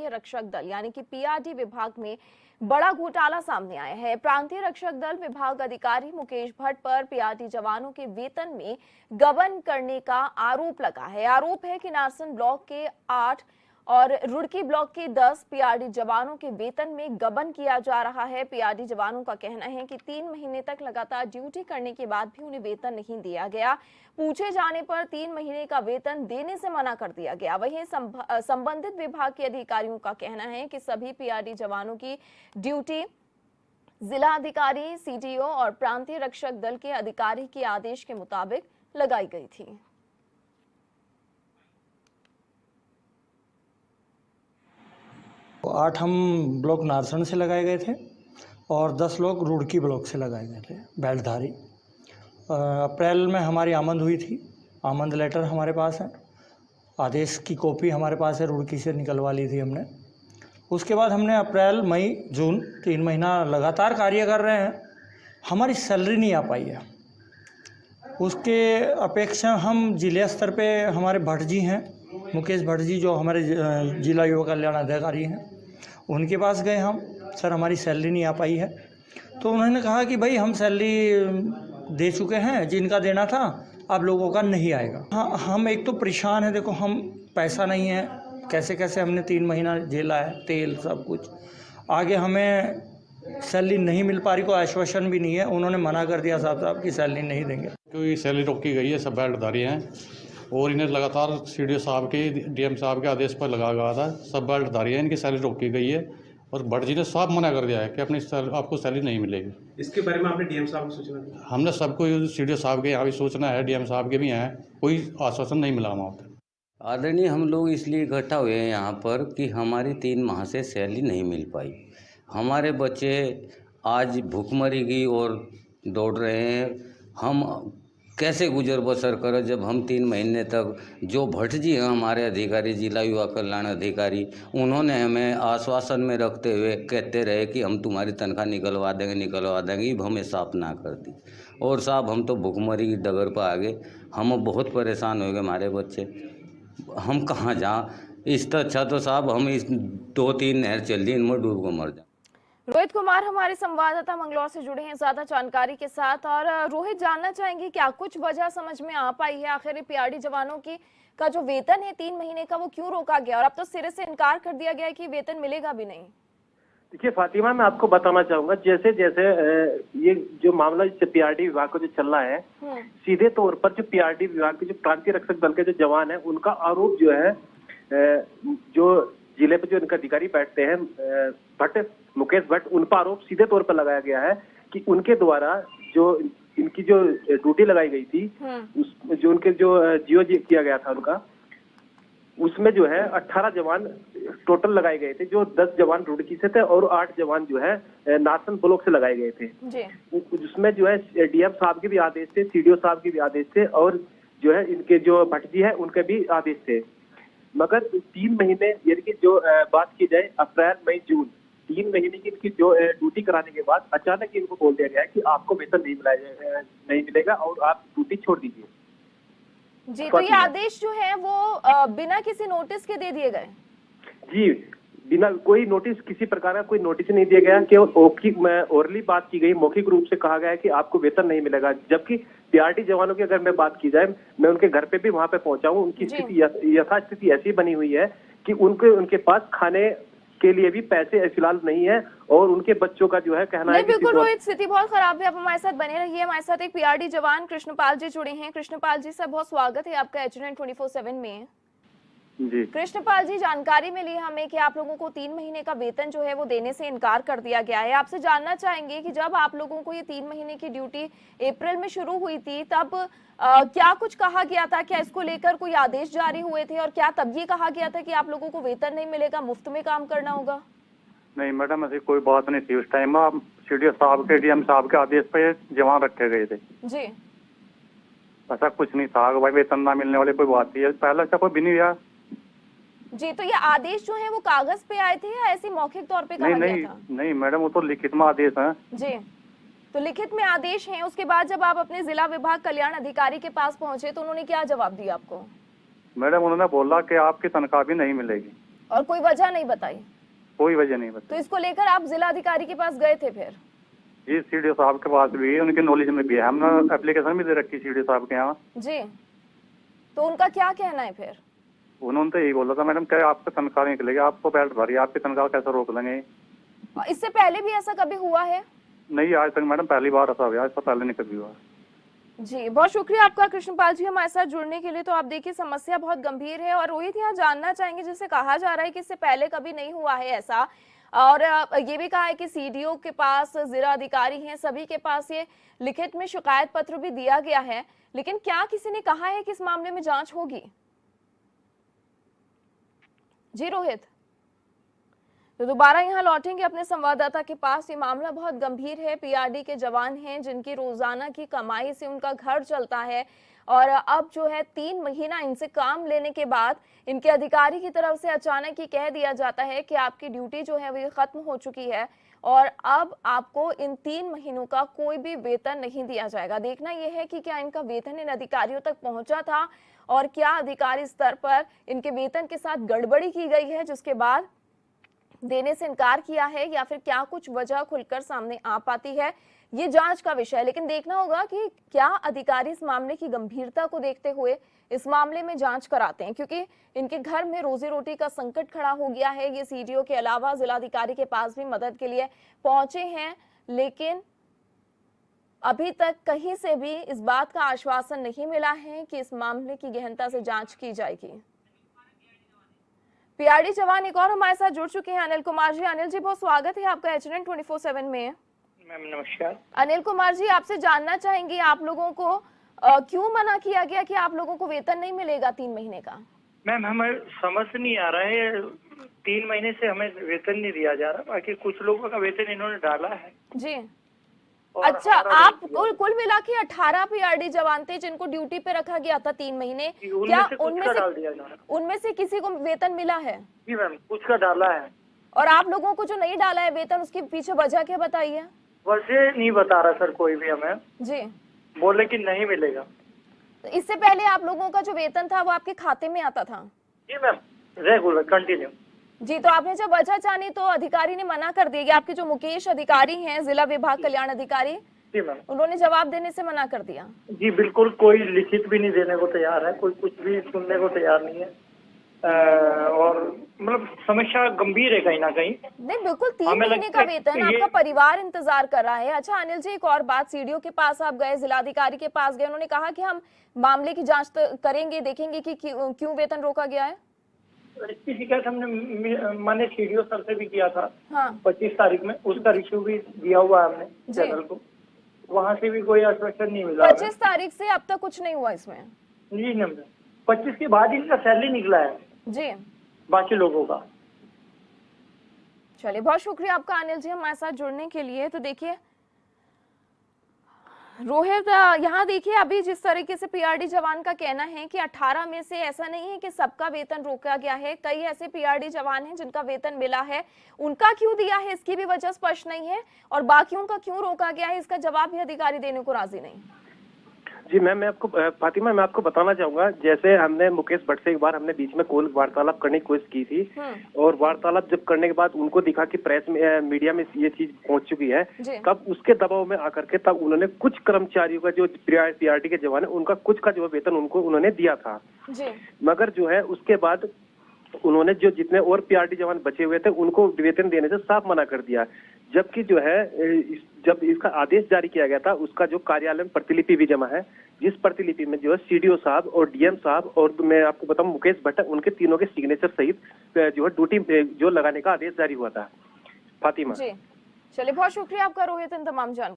प्रांतीय रक्षक दल यानी कि पीआरडी विभाग में बड़ा घोटाला सामने आया है। प्रांतीय रक्षक दल विभाग अधिकारी मुकेश भट्ट पर पीआरडी जवानों के वेतन में गबन करने का आरोप लगा है। आरोप है कि नारसन ब्लॉक के 8 और रुड़की ब्लॉक के 10 पीआरडी जवानों के वेतन में गबन किया जा रहा है। पीआरडी जवानों का कहना है कि 3 महीने तक लगातार ड्यूटी करने के बाद भी उन्हें वेतन नहीं दिया गया। पूछे जाने पर 3 महीने का वेतन देने से मना कर दिया गया। वहीं संबंधित विभाग के अधिकारियों का कहना है कि सभी पीआरडी जवानों की ड्यूटी जिला अधिकारी, सीडीओ और प्रांतीय रक्षक दल के अधिकारी के आदेश के मुताबिक लगाई गई थी। 8 हम ब्लॉक नारसन से लगाए गए थे और 10 लोग रुड़की ब्लॉक से लगाए गए थे बेल्टधारी। अप्रैल में हमारी आमद हुई थी। आमद लेटर हमारे पास है, आदेश की कॉपी हमारे पास है, रुड़की से निकलवा ली थी हमने। उसके बाद हमने अप्रैल, मई, जून 3 महीना लगातार कार्य कर रहे हैं। हमारी सैलरी नहीं आ पाई है। उसके अपेक्षा हम जिले स्तर पे हमारे भट्ट जी हैं, मुकेश भट्ट जी जो हमारे जिला युवा कल्याण अधिकारी हैं, उनके पास गए हम, सर हमारी सैलरी नहीं आ पाई है। तो उन्होंने कहा कि भाई हम सैलरी दे चुके हैं, जिनका देना था आप लोगों का नहीं आएगा। हाँ, हम एक तो परेशान हैं। देखो हम पैसा नहीं है, कैसे कैसे हमने 3 महीना झेला है, तेल सब कुछ। आगे हमें सैलरी नहीं मिल पा रही, कोई आश्वासन भी नहीं है। उन्होंने मना कर दिया साहब की सैलरी नहीं देंगे। क्योंकि सैलरी रोकी गई है, सब बेल्टधारी हैं और इन्हें लगातार सीडीओ साहब के, डीएम साहब के आदेश पर लगाया गया था। सब बेल्टधारी हैं, इनकी सैलरी रोकी गई है और भट्ट जी ने साफ मना कर दिया है कि आपको सैलरी नहीं मिलेगी। इसके बारे में आपने डीएम साहब को सूचना दी? हमने सबको सीडीओ साहब के यहाँ भी सूचना है, डीएम साहब के भी हैं, कोई आश्वासन नहीं मिला वहाँ पर। आदरणीय, हम लोग इसलिए इकट्ठा हुए हैं यहाँ पर कि हमारी 3 माह से सैलरी नहीं मिल पाई। हमारे बच्चे आज भूखमरी की ओर दौड़ रहे हैं। हम कैसे गुजर बसर करें जब हम 3 महीने तक, जो भट्ट जी हैं हमारे अधिकारी, जिला युवा कल्याण अधिकारी, उन्होंने हमें आश्वासन में रखते हुए कहते रहे कि हम तुम्हारी तनख्वाह निकलवा देंगे। अब हमें साफ ना कर दी और साहब हम तो भूखमरी की डगर पर आ गए। हम बहुत परेशान हो गए, हमारे बच्चे, हम कहाँ जाएँ। इससे अच्छा तो साहब हम इस 2-3 नहर चल दी, इनमें डूब कर मर जाए। रोहित कुमार हमारे संवाददाता मंगलौर से जुड़े हैं ज्यादा जानकारी के साथ। और रोहित, जानना चाहेंगे क्या कुछ वजह समझ में आ पाई है, आखिर पीआरडी जवानों की का जो वेतन है 3 महीने का वो क्यों रोका गया और अब तो सिरे से इनकार कर दिया गया है कि वेतन मिलेगा भी नहीं? देखिए फातिमा, मैं आपको बताना चाहूंगा, जैसे जैसे ये जो मामला पीआरडी विभाग को जो चल रहा है, सीधे तौर पर जो पीआरडी विभाग के जो प्रांतीय रक्षक दल के जो जवान है, उनका आरोप जो है, जो जिले पे जो इनका अधिकारी बैठते हैं भट्ट, मुकेश भट्ट, उन पर आरोप सीधे तौर पर लगाया गया है कि उनके द्वारा जो इनकी जो ड्यूटी लगाई गई थी, उस जो उनके जो जीओ किया गया था उनका, उसमें जो है 18 जवान टोटल लगाए गए थे, जो 10 जवान रुड़की से थे और 8 जवान जो है नारसन ब्लॉक से लगाए गए थे। जिसमें जो है डीएम साहब के भी आदेश थे, सीडीओ साहब के भी आदेश थे और जो है इनके जो भट्ट जी है उनके भी आदेश थे। मगर 3 महीने यानी कि जो बात की जाए अप्रैल, मई, जून 3 महीने की इनकी जो ड्यूटी कराने के बाद अचानक इनको बोल दिया गया है कि आपको वेतन नहीं मिलेगा और आप ड्यूटी छोड़ दीजिए। जी, तो ये आदेश जो है वो बिना किसी नोटिस के दे दिए गए? जी, बिना कोई नोटिस, किसी प्रकार का कोई नोटिस नहीं दिया गया। केवल ओरली बात की गई, मौखिक रूप से कहा गया है कि आपको वेतन नहीं मिलेगा। जबकि पीआरडी जवानों की अगर मैं बात की जाए, मैं उनके घर पे भी वहां पे पहुंचा हूं, उनकी स्थिति यथास्थिति ऐसी बनी हुई है कि उनके पास खाने के लिए भी पैसे फिलहाल नहीं है और उनके बच्चों का जो है कहना है। बिल्कुल रोहित, स्थिति बहुत खराब है। आप हमारे साथ बने रहिए। हमारे साथ एक पीआरडी जवान कृष्णपाल जी जुड़े हैं। कृष्णपाल जी सर, बहुत स्वागत है आपका एचएनएन 24/7 में। जी कृष्णपाल जी, जानकारी मिली हमें कि आप लोगों को 3 महीने का वेतन जो है वो देने से इनकार कर दिया गया है। आपसे जानना चाहेंगे कि जब आप लोगों को ये 3 महीने की ड्यूटी अप्रैल में शुरू हुई थी, तब क्या कुछ कहा गया था? क्या इसको लेकर कोई आदेश जारी हुए थे और क्या तब ये कहा गया था कि आप लोगों को वेतन नहीं मिलेगा, मुफ्त में काम करना होगा? नहीं मैडम, ऐसी कोई बात नहीं थी। उस टाइम में सीडीओ साहब के, डीएम साहब के आदेश पे जवान रखे गए थे जी। ऐसा कुछ नहीं था भाई वेतन ना मिलने वाली कोई बात थी, पहले से कोई भी नहीं हुआ जी। तो ये आदेश जो है वो कागज पे आए थे या ऐसी मौखिक तौर पे कहा गया था? नहीं मैडम, वो तो लिखित में आदेश है। जी, तो लिखित में आदेश है। उसके बाद जब आप अपने जिला विभाग कल्याण अधिकारी के पास पहुंचे तो उन्होंने क्या जवाब दिया आपको? मैडम उन्होंने बोला कि आपकी तनख्वाह भी नहीं मिलेगी। और कोई वजह नहीं बताई? कोई वजह नहीं तो बताई। इसको लेकर आप जिला अधिकारी के पास गए थे फिर? जी सीडीओ साहब के पास भी है, उनके नॉलेज में भी है, हमने एप्लीकेशन भी दे रखी सीडीओ साहब के यहाँ। जी, तो उनका क्या कहना है फिर? उन्होंने तो यही बोला था मैडम क्या आपका तनख्वाह निकलेगी, आपको बेल्ट भरी, आपकी तनख्वाह कैसे रोक लेंगे। इससे पहले भी ऐसा कभी हुआ है? नहीं आज तक मैडम पहली बार ऐसा हुआ, इससे पहले नहीं कभी हुआ। जी, बहुत शुक्रिया आपका कृष्णपाल जी हमारे साथ जुड़ने के लिए। तो आप देखिए समस्या बहुत गंभीर है और रोहित यहाँ जानना चाहेंगे, जिससे कहा जा रहा है कि इससे पहले कभी नहीं हुआ है ऐसा, और ये भी कहा है कि सीडीओ के पास, जिला अधिकारी हैं, सभी के पास ये लिखित में शिकायत पत्र भी दिया गया है, लेकिन क्या किसी ने कहा है कि इस मामले में जांच होगी? जी रोहित, तो दोबारा यहाँ लौटेंगे अपने संवाददाता के पास। ये मामला बहुत गंभीर है। पीआरडी के जवान हैं जिनकी रोजाना की कमाई से उनका घर चलता है, और अब जो है 3 महीना इनसे काम लेने के बाद इनके अधिकारी की तरफ से अचानक ही कह दिया जाता है कि आपकी ड्यूटी जो है वो खत्म हो चुकी है और अब आपको इन 3 महीनों का कोई भी वेतन नहीं दिया जाएगा। देखना यह है कि क्या इनका वेतन इन अधिकारियों तक पहुंचा था और क्या अधिकारी स्तर पर इनके वेतन के साथ गड़बड़ी की गई है जिसके बाद देने से इनकार किया है, या फिर क्या कुछ वजह खुलकर सामने आ पाती है, ये जांच का विषय है। लेकिन देखना होगा कि क्या अधिकारी इस मामले की गंभीरता को देखते हुए इस मामले में जांच कराते हैं, क्योंकि इनके घर में रोजी रोटी का संकट खड़ा हो गया है। ये सीडीओ के अलावा जिलाधिकारी के पास भी मदद के लिए पहुंचे हैं, लेकिन अभी तक कहीं से भी इस बात का आश्वासन नहीं मिला है कि इस मामले की गहनता से जांच की जाएगी। पीआरडी जवान एक और हमारे साथ जुड़ चुके हैं, अनिल कुमार जी। अनिल जी, बहुत स्वागत है आपका HNN 24/7 में। मैम नमस्कार। अनिल कुमार जी, आपसे जानना चाहेंगे आप लोगों को क्यों मना किया गया कि आप लोगों को वेतन नहीं मिलेगा 3 महीने का? मैम हमें समझ नहीं आ रहा है, 3 महीने से हमें वेतन नहीं दिया जा रहा, बाकी कुछ लोगों का वेतन इन्होंने डाला है जी। और अच्छा, हमारा आप वेतन- कुल मिला के 18 पीआरडी जवान थे जिनको ड्यूटी पे रखा गया था 3 महीने। क्या उनमें से कुछ का डाल दिया जा रहा है? उनमें से किसी को वेतन मिला है? जी मैम कुछ का डाला है। और आप लोगों को जो नहीं डाला है वेतन, उसके पीछे वजह क्या बताइए? वैसे नहीं बता रहा सर कोई भी हमें, जी। बोले कि नहीं मिलेगा। तो इससे पहले आप लोगों का जो वेतन था वो आपके खाते में आता था? जी मैम रेगुलर कंटिन्यू। जी, तो आपने जब वजह जानी तो अधिकारी ने मना कर दिया कि आपके जो मुकेश अधिकारी हैं, जिला विभाग कल्याण अधिकारी, जी मैम। उन्होंने जवाब देने से मना कर दिया? जी बिल्कुल, कोई लिखित भी नहीं देने को तैयार है, कोई कुछ भी सुनने को तैयार नहीं है। और मतलब समस्या गंभीर है कहीं ना कहीं। नहीं, बिल्कुल 3 हमें महीने लगता का है वेतन कि ये- आपका परिवार इंतजार कर रहा है। अच्छा अनिल जी, एक और बात, सीडीओ के पास आप गए, जिलाधिकारी के पास गए, उन्होंने कहा कि हम मामले की जांच करेंगे, देखेंगे कि क्यों वेतन रोका गया है। इसकी शिकायत हमने माने सीडीओ सर से भी किया था हाँ 25 तारीख में, उसका रिश्यू भी दिया हुआ है हमने जी। चैनल को, वहाँ से भी कोई आश्वासन नहीं मिला हमें। 25 तारीख से अब तक कुछ नहीं हुआ इसमें? जी नहीं, 25 के बाद इनका सैलरी निकला है जी। बाकी लोगों का। चलिए, बहुत शुक्रिया आपका अनिल जी हमारे साथ जुड़ने के लिए। तो देखिए रोहित, यहाँ देखिए अभी जिस तरीके से पीआरडी जवान का कहना है कि 18 में से ऐसा नहीं है कि सबका वेतन रोका गया है, कई ऐसे पीआरडी जवान हैं जिनका वेतन मिला है, उनका क्यों दिया है इसकी भी वजह स्पष्ट नहीं है, और बाकियों का क्यों रोका गया है इसका जवाब भी अधिकारी देने को राजी नहीं। जी मैम, मैं आपको फातिमा मैं आपको बताना चाहूंगा, जैसे हमने मुकेश भट्ट से एक बार हमने बीच में कॉल वार्तालाप करने की कोशिश की थी, और वार्तालाप जब करने के बाद उनको दिखा कि प्रेस में मीडिया में ये चीज पहुंच चुकी है, तब उसके दबाव में आकर के तब उन्होंने कुछ कर्मचारियों का जो पीआरडी के जवान है उनका कुछ का जो वेतन उनको उन्होंने दिया था जी। मगर जो है उसके बाद उन्होंने जो जितने और पीआरडी जवान बचे हुए थे उनको वेतन देने से साफ मना कर दिया, जबकि जो है जब इसका आदेश जारी किया गया था उसका जो कार्यालय में प्रतिलिपि भी जमा है, जिस प्रतिलिपि में जो है सीडीओ साहब और डीएम साहब और मैं आपको बताऊं मुकेश भट्ट, उनके तीनों के सिग्नेचर सहित जो है ड्यूटी जो लगाने का आदेश जारी हुआ था। फातिमा जी, चलिए बहुत शुक्रिया आपका रोहित इन तमाम जानकारी